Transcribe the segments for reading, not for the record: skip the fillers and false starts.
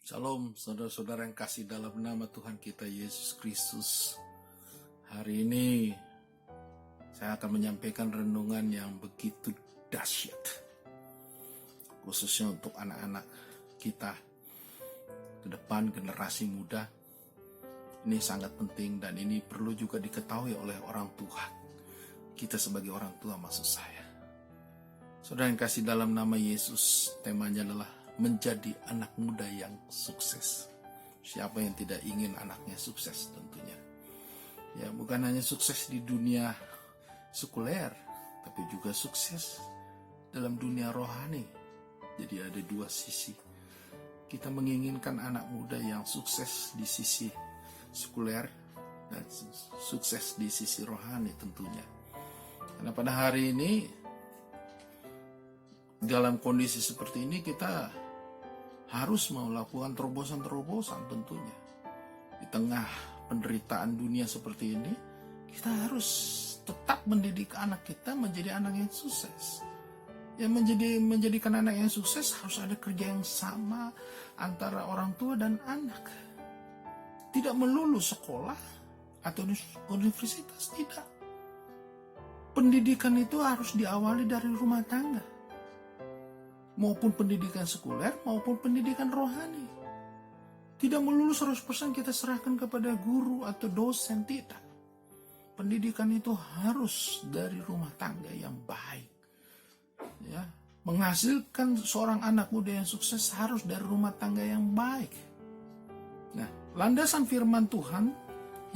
Shalom saudara-saudara yang kasih dalam nama Tuhan kita Yesus Kristus. Hari ini saya akan menyampaikan renungan yang begitu dahsyat, khususnya untuk anak-anak kita ke depan, generasi muda. Ini sangat penting dan ini perlu juga diketahui oleh orang tua. Kita sebagai orang tua maksud saya. Saudara yang kasih dalam nama Yesus, temanya adalah menjadi anak muda yang sukses. Siapa yang tidak ingin anaknya sukses tentunya. Ya, bukan hanya sukses di dunia sekuler, tapi juga sukses dalam dunia rohani. Jadi ada dua sisi. Kita menginginkan anak muda yang sukses di sisi sekuler dan sukses di sisi rohani tentunya. Karena pada hari ini dalam kondisi seperti ini kita harus melakukan terobosan-terobosan tentunya. Di tengah penderitaan dunia seperti ini, kita harus tetap mendidik anak kita menjadi anak yang sukses. Ya, menjadikan anak yang sukses harus ada kerja yang sama antara orang tua dan anak. Tidak melulu sekolah atau universitas, tidak. Pendidikan itu harus diawali dari rumah tangga. Maupun pendidikan sekuler, maupun pendidikan rohani. Tidak melulu 100% kita serahkan kepada guru atau dosen, tidak. Pendidikan itu harus dari rumah tangga yang baik. Ya, menghasilkan seorang anak muda yang sukses harus dari rumah tangga yang baik. Nah, landasan firman Tuhan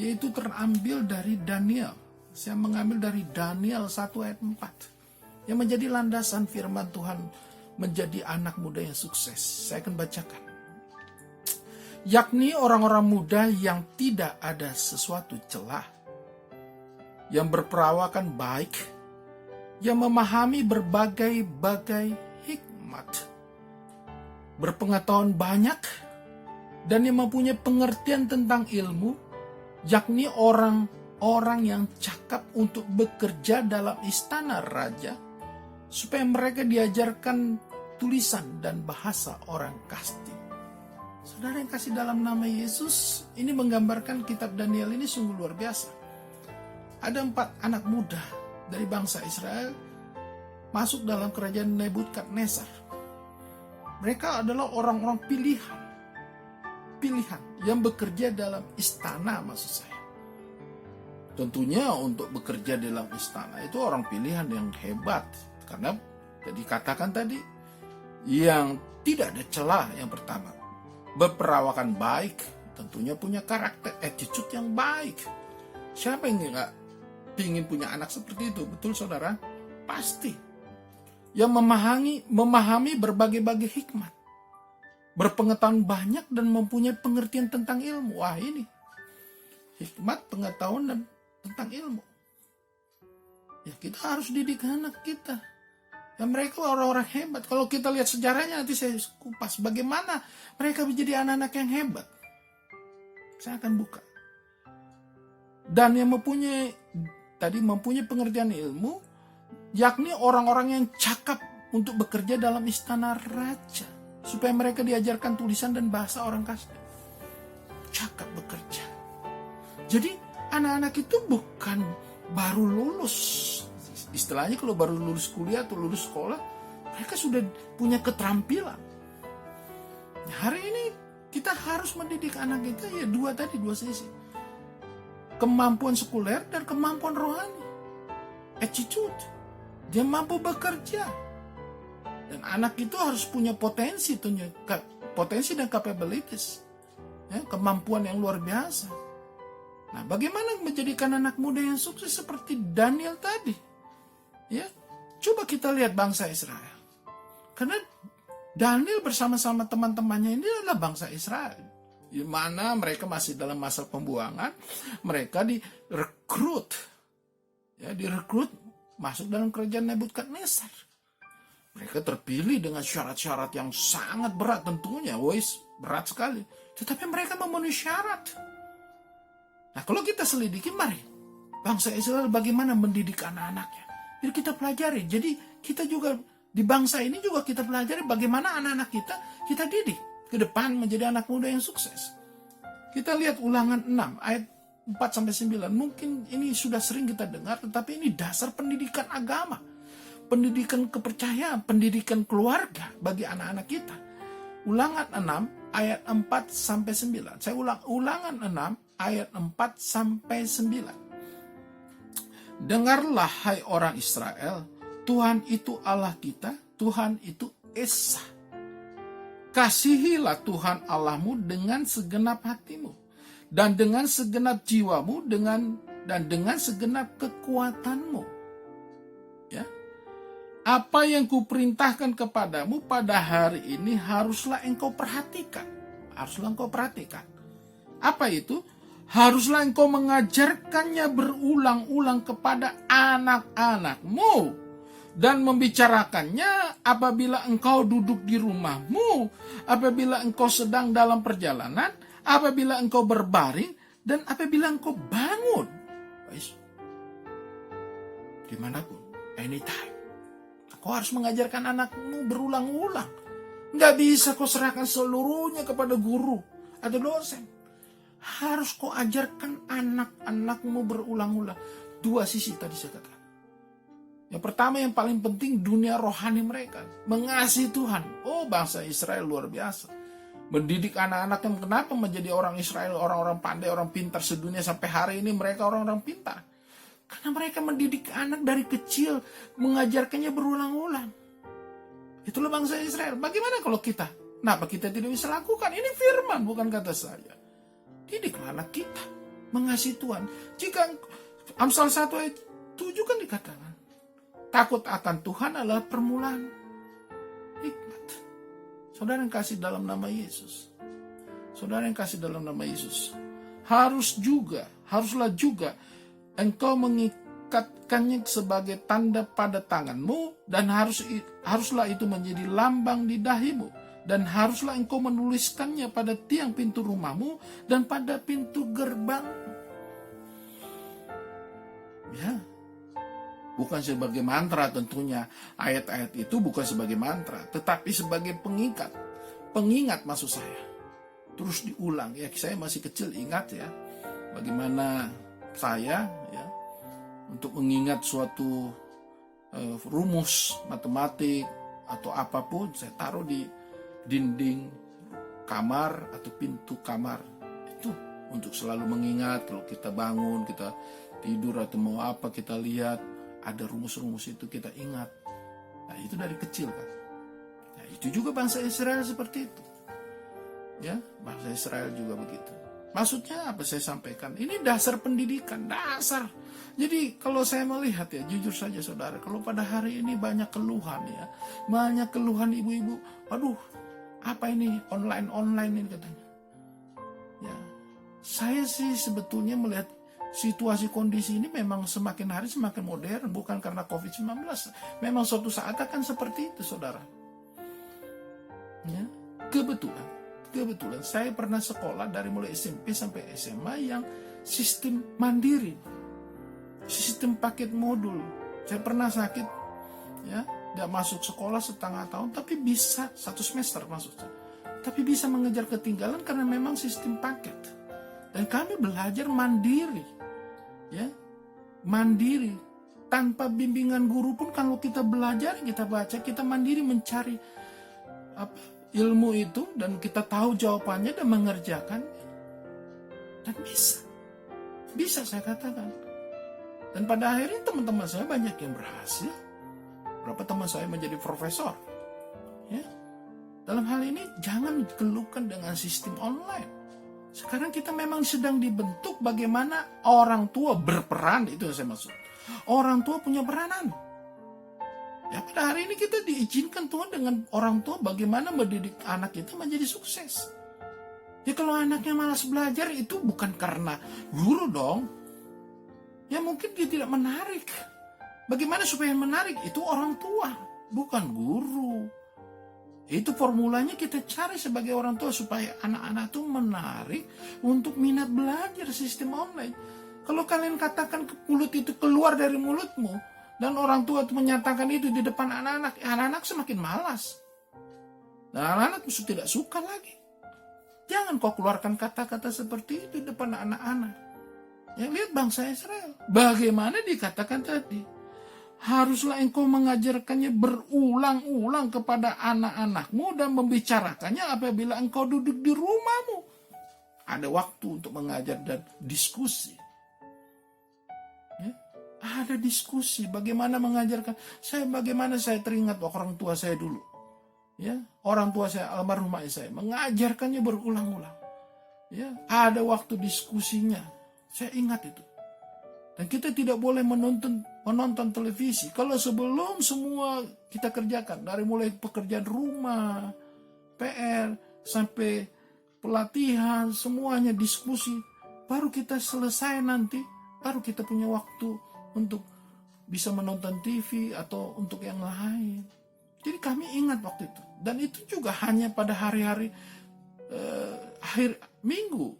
yaitu terambil dari Daniel. Saya mengambil dari Daniel 1 ayat 4. Yang menjadi landasan firman Tuhan menjadi anak muda yang sukses. Saya akan bacakan. Yakni orang-orang muda yang tidak ada sesuatu celah, yang berperawakan baik, yang memahami berbagai-bagai hikmat, berpengetahuan banyak, dan yang mempunyai pengertian tentang ilmu, yakni orang-orang yang cakap untuk bekerja dalam istana raja, supaya mereka diajarkan tulisan dan bahasa orang Kasti. Saudara yang kasih dalam nama Yesus, ini menggambarkan kitab Daniel ini sungguh luar biasa. Ada 4 anak muda dari bangsa Israel masuk dalam kerajaan Nebukadnezar. Mereka adalah orang-orang pilihan yang bekerja dalam istana maksud saya. Tentunya untuk bekerja dalam istana itu orang pilihan yang hebat. Karena dikatakan tadi, yang tidak ada celah yang pertama. Berperawakan baik, tentunya punya karakter, attitude yang baik. Siapa yang nggak ingin punya anak seperti itu? Betul saudara? Pasti. Yang memahami berbagai-bagai hikmat. Berpengetahuan banyak dan mempunyai pengertian tentang ilmu. Wah ini. Hikmat, pengetahuan dan tentang ilmu. Ya kita harus didik anak kita. Dan mereka orang-orang hebat. Kalau kita lihat sejarahnya nanti saya kupas bagaimana mereka menjadi anak-anak yang hebat. Saya akan buka. Dan yang mempunyai pengertian ilmu, yakni orang-orang yang cakap untuk bekerja dalam istana raja, supaya mereka diajarkan tulisan dan bahasa orang Kasti. Cakap bekerja. Jadi anak-anak itu bukan baru lulus. Istilahnya kalau baru lulus kuliah atau lulus sekolah, mereka sudah punya keterampilan. Hari ini kita harus mendidik anak kita ya dua sisi. Kemampuan sekuler dan kemampuan rohani. Attitude. Dia mampu bekerja. Dan anak itu harus punya potensi dan capabilities. Ya, kemampuan yang luar biasa. Nah, bagaimana menjadikan anak muda yang sukses seperti Daniel tadi? Ya, coba kita lihat bangsa Israel. Karena Daniel bersama-sama teman-temannya ini adalah bangsa Israel. Di mana mereka masih dalam masa pembuangan, mereka direkrut. Ya, direkrut masuk dalam kerajaan Nebukadnezar. Mereka terpilih dengan syarat-syarat yang sangat berat tentunya, berat sekali. Tetapi mereka memenuhi syarat. Nah, kalau kita selidiki, mari bangsa Israel bagaimana mendidik anak-anaknya. Jadi kita pelajari. Jadi kita juga di bangsa ini juga kita pelajari bagaimana anak-anak kita didik. ke depan menjadi anak muda yang sukses. Kita lihat Ulangan 6 ayat 4-9. Mungkin ini sudah sering kita dengar, tetapi ini dasar pendidikan agama, pendidikan kepercayaan, pendidikan keluarga bagi anak-anak kita. Ulangan 6 ayat 4-9. Saya ulang, Ulangan 6 ayat 4-9. Dengarlah hai orang Israel, Tuhan itu Allah kita, Tuhan itu Esa. Kasihilah Tuhan Allahmu dengan segenap hatimu, dan dengan segenap jiwamu, dan dengan segenap kekuatanmu. Ya. Apa yang kuperintahkan kepadamu pada hari ini haruslah engkau perhatikan. Haruslah engkau perhatikan. Apa itu? Haruslah engkau mengajarkannya berulang-ulang kepada anak-anakmu dan membicarakannya apabila engkau duduk di rumahmu, apabila engkau sedang dalam perjalanan, apabila engkau berbaring, dan apabila engkau bangun. Dimanapun, anytime. Kau harus mengajarkan anakmu berulang-ulang. Nggak bisa kau serahkan seluruhnya kepada guru atau dosen. Harus kau ajarkan anak-anakmu berulang-ulang. Dua sisi tadi saya katakan. Yang pertama, yang paling penting, dunia rohani mereka. Mengasihi Tuhan. Oh, bangsa Israel luar biasa. Mendidik anak-anak yang kenapa menjadi orang Israel, orang-orang pandai, orang pintar sedunia sampai hari ini mereka orang-orang pintar. Karena mereka mendidik anak dari kecil, mengajarkannya berulang-ulang. Itulah bangsa Israel. Bagaimana kalau kita? Kenapa kita tidak bisa lakukan? Ini firman, bukan kata saya. Didiklah anak kita mengasihi Tuhan. Jika Amsal 1 ayat 7 kan dikatakan, takut akan Tuhan adalah permulaan hikmat. Saudara yang kasih dalam nama Yesus. Saudara yang kasih dalam nama Yesus. Haruslah juga engkau mengikatkannya sebagai tanda pada tanganmu, dan haruslah itu menjadi lambang di dahimu, dan haruslah engkau menuliskannya pada tiang pintu rumahmu dan pada pintu gerbang. Ya. Bukan sebagai mantra tentunya. Ayat-ayat itu bukan sebagai mantra, tetapi sebagai pengingat. Pengingat maksud saya. Terus diulang. Ya, saya masih kecil ingat ya. Bagaimana saya ya untuk mengingat suatu rumus matematik atau apapun, saya taruh di dinding kamar atau pintu kamar. Itu untuk selalu mengingat kalau kita bangun, kita tidur atau mau apa, kita lihat ada rumus-rumus itu kita ingat. Nah, itu dari kecil kan. Nah, itu juga bangsa Israel seperti itu. Ya, bangsa Israel juga begitu. Maksudnya apa saya sampaikan? Ini dasar pendidikan, dasar. Jadi kalau saya melihat ya, jujur saja saudara, kalau pada hari ini banyak keluhan ya. Banyak keluhan ibu-ibu, aduh, apa ini online ini katanya. Ya, saya sih sebetulnya melihat situasi kondisi ini memang semakin hari semakin modern, bukan karena COVID-19. Memang suatu saat akan seperti itu, saudara. Ya, kebetulan saya pernah sekolah dari mulai SMP sampai SMA yang sistem mandiri, sistem paket modul. Saya pernah sakit, ya, tidak masuk sekolah setengah tahun, tapi bisa 1 semester maksudnya. Tapi bisa mengejar ketinggalan karena memang sistem paket. Dan kami belajar mandiri. Ya, mandiri tanpa bimbingan guru pun kalau kita belajar, kita baca, kita mandiri mencari ilmu itu dan kita tahu jawabannya dan mengerjakan, dan bisa saya katakan. Dan pada akhirnya teman-teman saya banyak yang berhasil. Berapa teman saya menjadi profesor. Ya, dalam hal ini jangan dikeluhkan dengan sistem online. Sekarang kita memang sedang dibentuk bagaimana orang tua berperan, itu yang saya maksud. Orang tua punya peranan. Ya, pada hari ini kita diizinkan Tuhan dengan orang tua bagaimana mendidik anak kita menjadi sukses. Ya, kalau anaknya malas belajar itu bukan karena guru dong. Ya, mungkin dia tidak menarik. Bagaimana supaya menarik? Itu orang tua, bukan guru. Itu formulanya kita cari sebagai orang tua supaya anak-anak itu menarik untuk minat belajar sistem online. Kalau kalian katakan mulut itu keluar dari mulutmu dan orang tua itu menyatakan itu di depan anak-anak, anak-anak semakin malas. Dan anak-anak tidak suka lagi. Jangan kau keluarkan kata-kata seperti itu di depan anak-anak. Ya, lihat bangsa Israel. Bagaimana dikatakan tadi? Haruslah engkau mengajarkannya berulang-ulang kepada anak-anakmu dan membicarakannya apabila engkau duduk di rumahmu. Ada waktu untuk mengajar dan diskusi. Ya, ada diskusi bagaimana mengajarkan. Bagaimana saya teringat orang tua saya dulu. Ya, orang tua saya, almarhum saya, mengajarkannya berulang-ulang. Ya, ada waktu diskusinya. Saya ingat itu. Dan kita tidak boleh menonton televisi. Kalau sebelum semua kita kerjakan, dari mulai pekerjaan rumah, PR, sampai pelatihan, semuanya diskusi. Baru kita selesai nanti, baru kita punya waktu untuk bisa menonton TV atau untuk yang lain. Jadi kami ingat waktu itu. Dan itu juga hanya pada hari-hari akhir minggu.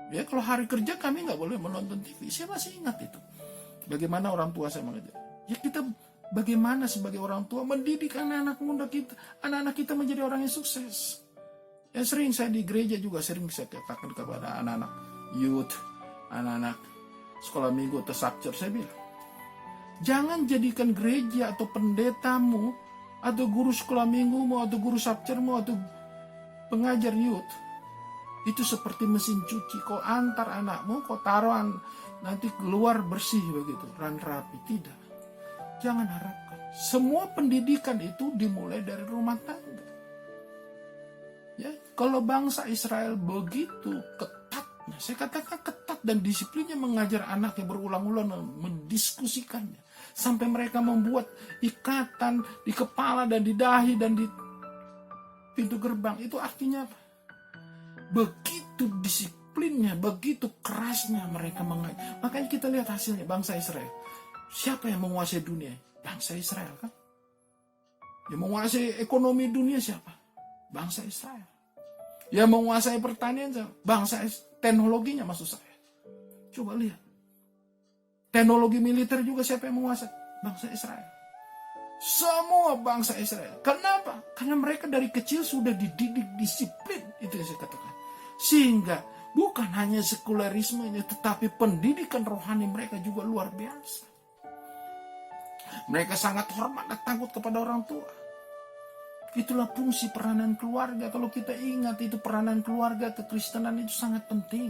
Ya, kalau hari kerja kami nggak boleh menonton TV. Saya masih ingat itu. Bagaimana orang tua saya mengajar. Ya, kita bagaimana sebagai orang tua mendidik anak-anak muda kita, anak-anak kita menjadi orang yang sukses. Ya, sering saya di gereja juga sering saya katakan kepada anak-anak youth, anak-anak sekolah minggu atau sabcer, saya bilang, jangan jadikan gereja atau pendetamu atau guru sekolah minggumu atau guru sabcermu atau pengajar youth itu seperti mesin cuci. Kau antar anakmu, kau taruh nanti keluar bersih begitu, rapi. Tidak. Jangan harapkan. Semua pendidikan itu dimulai dari rumah tangga. Ya, kalau bangsa Israel begitu ketatnya, saya katakan ketat dan disiplinnya mengajar anaknya berulang-ulang mendiskusikannya. Sampai mereka membuat ikatan di kepala dan di dahi dan di pintu gerbang. Itu artinya apa? Begitu disiplinnya, begitu kerasnya mereka mengajar. Makanya kita lihat hasilnya bangsa Israel. Siapa yang menguasai dunia? Bangsa Israel kan? Yang menguasai ekonomi dunia siapa? Bangsa Israel. Yang menguasai pertanian siapa? Bangsa teknologinya maksud saya. Coba lihat. Teknologi militer juga siapa yang menguasai? Bangsa Israel. Semua bangsa Israel. Kenapa? Karena mereka dari kecil sudah dididik disiplin. Itu yang saya katakan. Sehingga bukan hanya sekularismenya, tetapi pendidikan rohani mereka juga luar biasa. Mereka sangat hormat dan takut kepada orang tua. Itulah fungsi peranan keluarga. Kalau kita ingat itu peranan keluarga kekristenan itu sangat penting.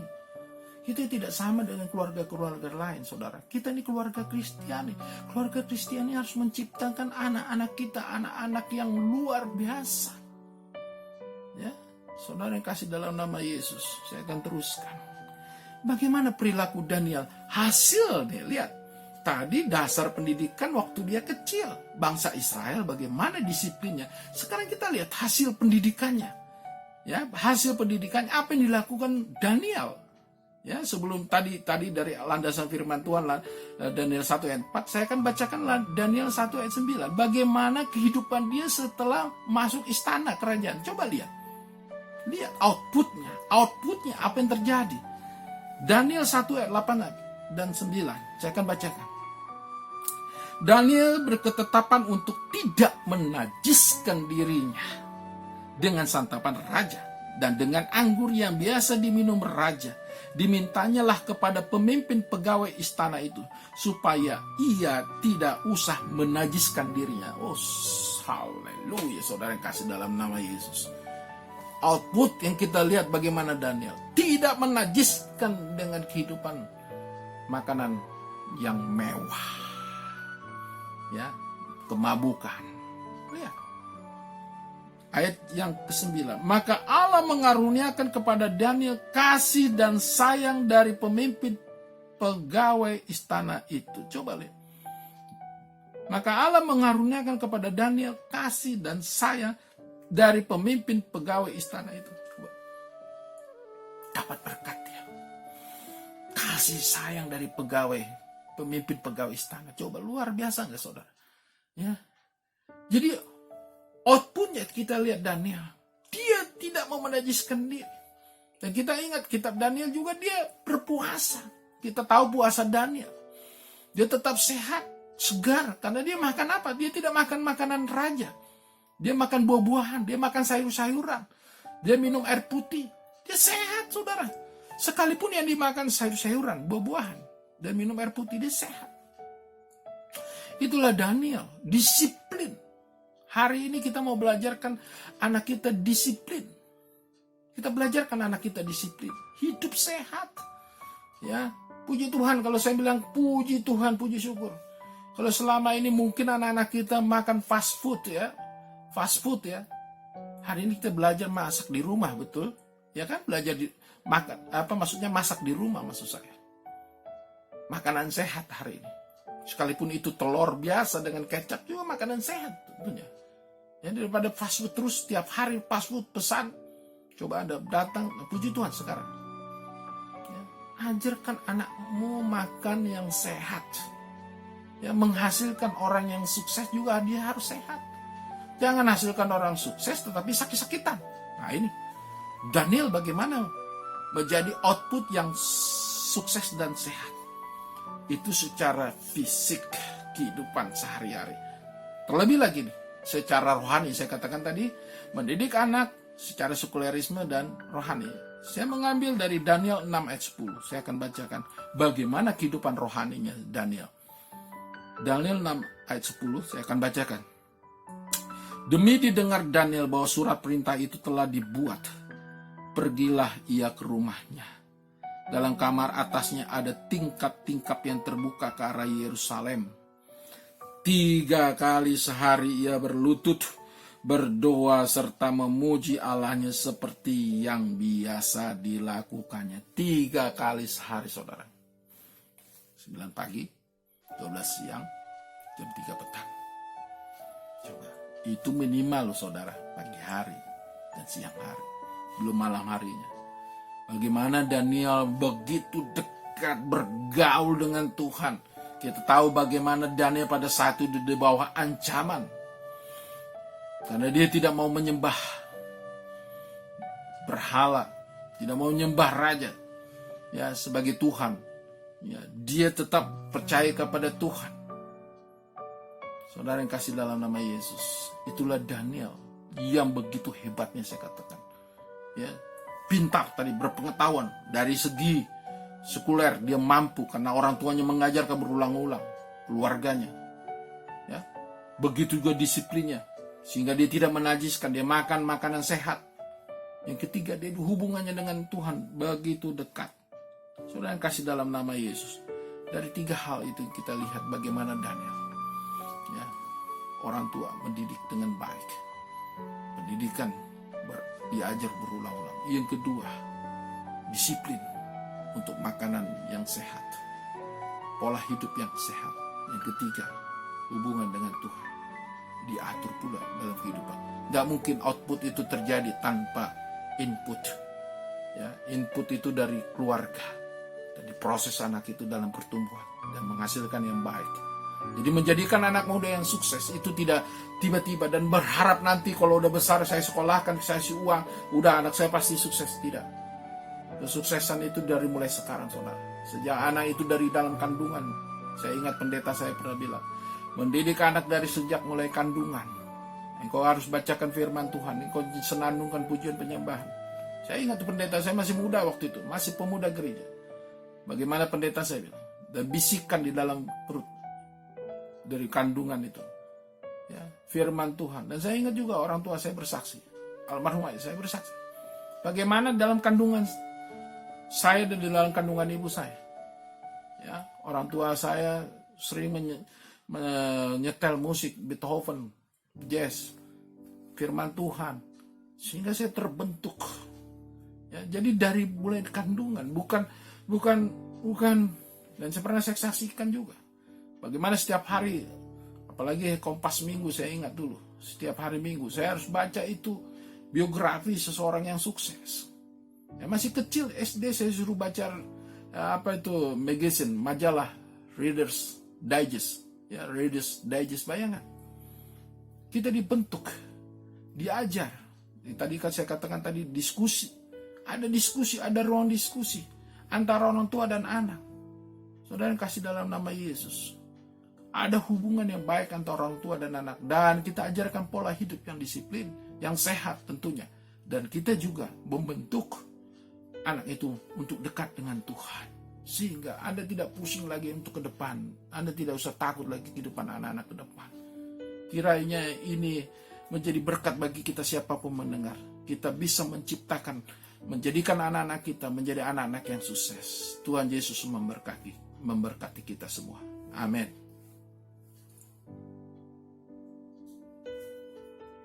Kita tidak sama dengan keluarga-keluarga lain, saudara. Kita ini keluarga Kristiani. Keluarga Kristiani harus menciptakan anak-anak kita, anak-anak yang luar biasa. Ya, saudara yang kasih dalam nama Yesus, saya akan teruskan. Bagaimana perilaku Daniel? Hasil nih, lihat. Tadi dasar pendidikan waktu dia kecil. Bangsa Israel bagaimana disiplinnya. Sekarang kita lihat hasil pendidikannya. Ya, hasil pendidikannya apa yang dilakukan Daniel. Ya, sebelum tadi dari landasan firman Tuhan Daniel 1 ayat 4, saya akan bacakan Daniel 1 ayat 9. Bagaimana kehidupan dia setelah masuk istana kerajaan. Coba lihat. Lihat outputnya apa yang terjadi. Daniel 1 ayat 8 dan 9. Saya akan bacakan. Daniel berketetapan untuk tidak menajiskan dirinya dengan santapan raja dan dengan anggur yang biasa diminum raja. Dimintanyalah kepada pemimpin pegawai istana itu supaya ia tidak usah menajiskan dirinya. Oh, haleluya, saudara yang kasih dalam nama Yesus. Output yang kita lihat bagaimana Daniel tidak menajiskan dengan kehidupan makanan yang mewah. Ya, kemabukan. Lihat. Ayat yang ke-9. Maka Allah mengaruniakan kepada Daniel kasih dan sayang dari pemimpin pegawai istana itu. Coba lihat. Maka Allah mengaruniakan kepada Daniel kasih dan sayang dari pemimpin pegawai istana itu. Coba. Dapat berkat ya. Kasih sayang dari pemimpin pegawai istana. Coba, luar biasa nggak, saudara? Ya. Jadi outputnya kita lihat Daniel. Dia tidak mau menajiskan diri. Dan kita ingat kitab Daniel juga dia berpuasa. Kita tahu puasa Daniel. Dia tetap sehat, segar. Karena dia makan apa? Dia tidak makan makanan raja. Dia makan buah-buahan. Dia makan sayur-sayuran. Dia minum air putih. Dia sehat, saudara. Sekalipun yang dimakan sayur-sayuran, buah-buahan, dan minum air putih, dia sehat. Itulah Daniel, disiplin. Hari ini kita mau belajarkan anak kita disiplin. Kita belajarkan anak kita disiplin. Hidup sehat. Ya, puji Tuhan kalau saya bilang puji Tuhan, puji syukur. Kalau selama ini mungkin anak-anak kita makan fast food ya. Fast food ya. Hari ini kita belajar masak di rumah, betul? Ya kan? Belajar maksudnya masak di rumah maksud saya. Makanan sehat hari ini. Sekalipun itu telur biasa dengan kecap juga makanan sehat tentunya. Ya, daripada fast food terus setiap hari fast food pesan. Coba Anda datang, puji Tuhan sekarang. Ya, ajarkan anakmu makan yang sehat. Ya, menghasilkan orang yang sukses juga dia harus sehat. Jangan hasilkan orang sukses tetapi sakit-sakitan. Nah ini, Daniel bagaimana menjadi output yang sukses dan sehat. Itu secara fisik kehidupan sehari-hari. Terlebih lagi nih, secara rohani saya katakan tadi, mendidik anak secara sekulerisme dan rohani. Saya mengambil dari Daniel 6 ayat 10. Saya akan bacakan bagaimana kehidupan rohaninya Daniel. Daniel 6 ayat 10 saya akan bacakan. Demi didengar Daniel bahwa surat perintah itu telah dibuat, pergilah ia ke rumahnya. Dalam kamar atasnya ada tingkap-tingkap yang terbuka ke arah Yerusalem. 3 kali sehari ia berlutut, berdoa serta memuji Allahnya seperti yang biasa dilakukannya. 3 kali sehari, saudara. 9 pagi, 12 siang, jam 3 petang. Coba, itu minimal loh saudara, pagi hari dan siang hari. Belum malam harinya. Bagaimana Daniel begitu dekat bergaul dengan Tuhan. Kita tahu bagaimana Daniel pada saat itu di bawah ancaman. Karena dia tidak mau menyembah berhala, tidak mau menyembah raja ya sebagai Tuhan. Ya, dia tetap percaya kepada Tuhan. Saudara yang kasih dalam nama Yesus, itulah Daniel yang begitu hebatnya saya katakan. Ya, pintar tadi, berpengetahuan dari segi sekuler, dia mampu karena orang tuanya mengajarkan berulang-ulang, keluarganya. Ya, begitu juga disiplinnya. Sehingga dia tidak menajiskan, dia makan makanan sehat. Yang ketiga, dia hubungannya dengan Tuhan begitu dekat. Saudara yang kasih dalam nama Yesus. Dari 3 hal itu kita lihat bagaimana Daniel. Ya, orang tua mendidik dengan baik. Pendidikan diajar berulang-ulang. Yang kedua, disiplin untuk makanan yang sehat. Pola hidup yang sehat. Yang ketiga, hubungan dengan Tuhan. Diatur pula dalam kehidupan. Gak mungkin output itu terjadi tanpa input. Ya, input itu dari keluarga. Dari proses anak itu dalam pertumbuhan dan menghasilkan yang baik. Jadi menjadikan anak muda yang sukses itu tidak tiba-tiba dan berharap nanti kalau udah besar saya sekolahkan, saya kasih uang, udah anak saya pasti sukses. Tidak. Kesuksesan itu dari mulai sekarang, saudara. Sejak anak itu dari dalam kandungan. Saya ingat pendeta saya pernah bilang, mendidik anak dari sejak mulai kandungan. Engkau harus bacakan firman Tuhan, engkau senandungkan pujian penyembahan. Saya ingat pendeta saya masih muda waktu itu, masih pemuda gereja. Bagaimana pendeta saya bilang, dan bisikan di dalam perut dari kandungan itu, ya, firman Tuhan. Dan saya ingat juga orang tua saya bersaksi, almarhum ayah saya bersaksi, bagaimana dalam kandungan saya dan di dalam kandungan ibu saya, ya, orang tua saya sering menyetel musik Beethoven, jazz, firman Tuhan, sehingga saya terbentuk. Ya, jadi dari mulai kandungan, bukan, dan saya pernah saya saksikan juga. Bagaimana setiap hari, apalagi Kompas Minggu, saya ingat dulu, setiap hari Minggu saya harus baca itu biografi seseorang yang sukses. Ya, masih kecil SD saya suruh baca magazine, majalah Reader's Digest. Ya, Reader's Digest, bayangkan. Kita dibentuk, diajar. Tadi kan saya katakan tadi diskusi. Ada diskusi, ada ruang diskusi antara orang tua dan anak. Saudara yang kasih dalam nama Yesus. Ada hubungan yang baik antara orang tua dan anak. Dan kita ajarkan pola hidup yang disiplin, yang sehat tentunya. Dan kita juga membentuk anak itu untuk dekat dengan Tuhan. Sehingga Anda tidak pusing lagi untuk ke depan. Anda tidak usah takut lagi ke depan anak-anak ke depan. Kiranya ini menjadi berkat bagi kita siapapun mendengar. Kita bisa menjadikan anak-anak kita menjadi anak-anak yang sukses. Tuhan Yesus memberkati kita semua. Amin.